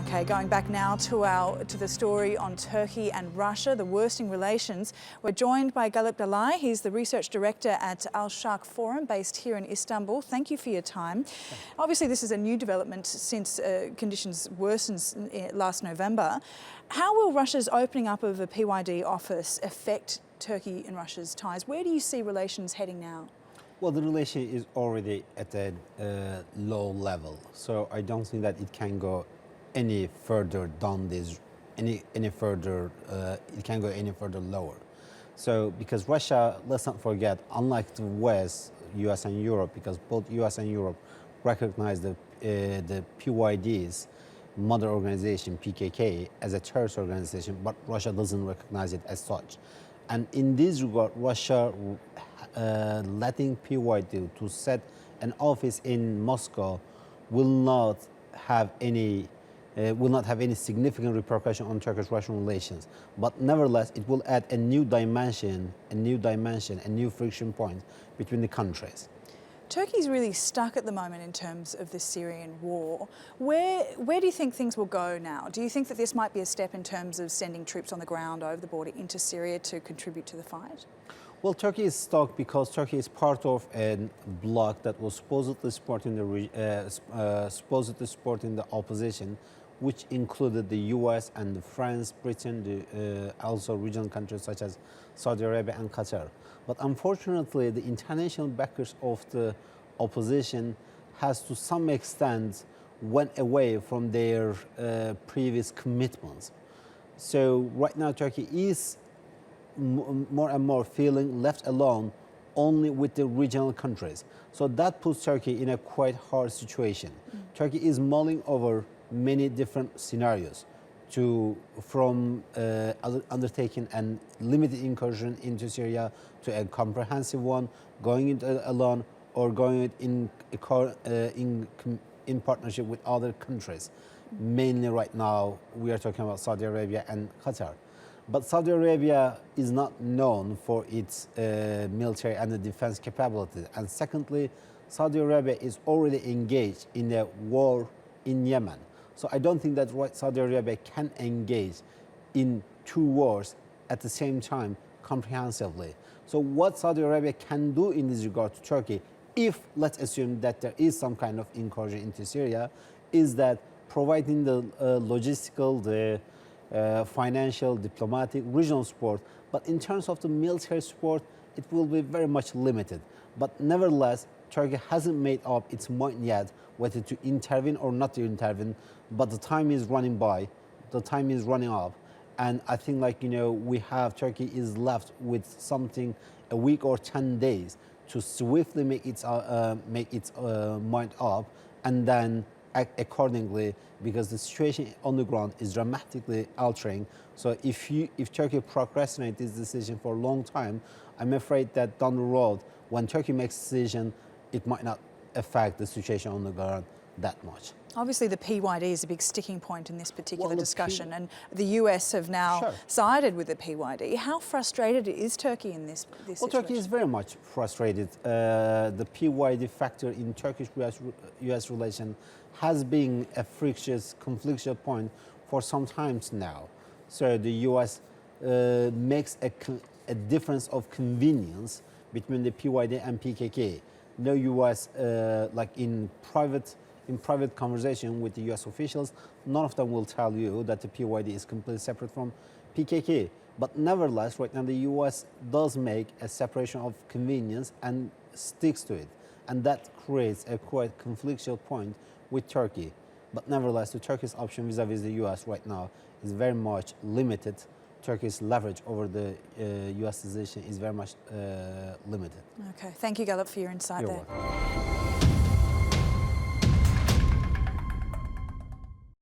Okay, going back now to the story on Turkey and Russia, the worsening relations. We're joined by Galip Dalay. He's the research director at Al Sharq Forum, based here in Istanbul. Thank you for your time. Obviously, this is a new development since conditions worsened last November. How will Russia's opening up of a PYD office affect Turkey and Russia's ties? Where do you see relations heading now? Well, the relation is already at a low level, so I don't think that it can go any further down this, any further. It can go any further lower. So because Russia, let's not forget, unlike the West, U.S. and Europe, because both U.S. and Europe recognize the PYD's mother organization PKK as a terrorist organization, but Russia doesn't recognize it as such. And in this regard, Russia letting PYD to set an office in Moscow will not have any significant repercussion on Turkish-Russian relations. But nevertheless, it will add a new dimension, a new friction point between the countries. Turkey's really stuck at the moment in terms of the Syrian war. Where do you think things will go now? Do you think that this might be a step in terms of sending troops on the ground over the border into Syria to contribute to the fight? Well, Turkey is stuck because Turkey is part of a bloc that was supposedly supporting the opposition, which included the U.S. and France, Britain, also regional countries such as Saudi Arabia and Qatar. But unfortunately, the international backers of the opposition has to some extent went away from their previous commitments. So right now, Turkey is more and more feeling left alone only with the regional countries. So that puts Turkey in a quite hard situation. Turkey is mulling over many different scenarios from undertaking a limited incursion into Syria to a comprehensive one, going it alone or going it in partnership with other countries. Mainly right now, we are talking about Saudi Arabia and Qatar. But Saudi Arabia is not known for its military and the defense capability. And secondly, Saudi Arabia is already engaged in a war in Yemen. So I don't think that Saudi Arabia can engage in two wars at the same time comprehensively. So what Saudi Arabia can do in this regard to Turkey, if let's assume that there is some kind of incursion into Syria, is that providing the logistical, the financial, diplomatic, regional support. But in terms of the military support, it will be very much limited. But nevertheless, Turkey hasn't made up its mind yet whether to intervene or not to intervene, but the time is running by, the time is running up. And I think Turkey is left with something a week or 10 days to swiftly make its mind up and then act accordingly, because the situation on the ground is dramatically altering. So if Turkey procrastinates this decision for a long time, I'm afraid that down the road, when Turkey makes a decision, it might not affect the situation on the ground that much. Obviously, the PYD is a big sticking point in this particular discussion, and the US have now sided with the PYD. How frustrated is Turkey in this situation? Well, Turkey is very much frustrated. The PYD factor in Turkish-US relation has been a conflictual point for some time now. So the US makes a difference of convenience between the PYD and PKK. No US, like in private conversation with the US officials, none of them will tell you that the PYD is completely separate from PKK. But nevertheless, right now the US does make a separation of convenience and sticks to it. And that creates a quite conflictual point with Turkey. But nevertheless, the Turkey's option vis-a-vis the US right now is very much limited. Turkey's leverage over the US decision is very much limited. Okay, thank you, Galip, for your insight You're there. welcome.